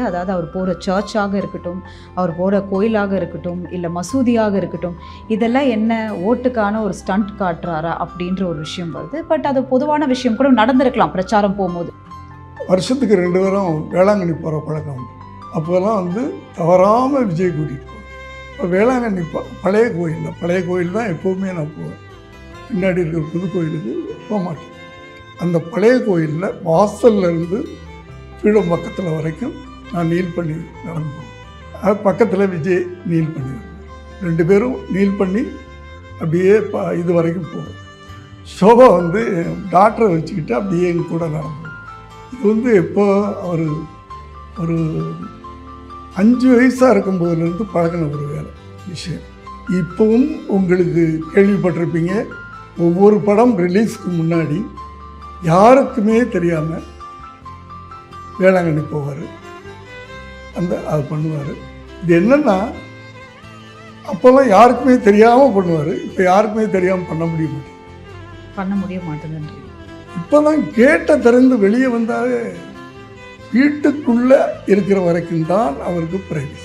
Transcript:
அதாவது அவர் போகிற சர்ச்சாக இருக்கட்டும், அவர் போகிற கோயிலாக இருக்கட்டும், இல்லை மசூதியாக இருக்கட்டும், இதெல்லாம் என்ன ஓட்டுக்கான ஒரு ஸ்டண்ட் காட்டுறாரா அப்படின்ற ஒரு விஷயம் வருது. பட் அது பொதுவான விஷயம் கூட நடந்திருக்கலாம் பிரச்சாரம் போகும்போது. வருஷத்துக்கு 2 பேரும் வேளாங்கண்ணி போகிற பழக்கம் உண்டு. அப்போல்லாம் வந்து தவறாமல் விஜய் கூட்டிகிட்டு போவேன். இப்போ வேளாங்கண்ணி பழைய கோயில் தான் எப்போவுமே நான் போவேன். பின்னாடி இருக்கிற புது கோயிலுக்கு போக மாட்டேன். அந்த பழைய கோயிலில் வாசல்லேருந்து பீடம் பக்கத்தில் வரைக்கும் நான் நீல் பண்ணி நடந்து போவேன். அது பக்கத்தில் விஜய் நீல் பண்ணி 2 பேரும் நீல் பண்ணி அப்படியே இது வரைக்கும் போவேன். சோபா வந்து டாக்டரை வச்சுக்கிட்டு அப்படியே எங்கள் கூட நடந்து. இது வந்து எப்போ அவர் ஒரு 5 வயசாக இருக்கும்போதுலேருந்து பழகின ஒரு விஷயம். இப்போவும் உங்களுக்கு கேள்விப்பட்டிருப்பீங்க, ஒவ்வொரு படம் ரிலீஸ்க்கு முன்னாடி யாருக்குமே தெரியாமல் வேளாங்கண்ணி போவார், அது பண்ணுவார். இது என்னென்னா, அப்போல்லாம் யாருக்குமே தெரியாமல் பண்ணுவார். இப்போ யாருக்குமே தெரியாமல் பண்ண முடிய மாட்டேங்குது. இப்போ தான் கேட்டை திறந்து வெளியே வந்தாலே வீட்டுக்குள்ளே இருக்கிற வரைக்கும் தான் அவருக்கு பிரைவசி.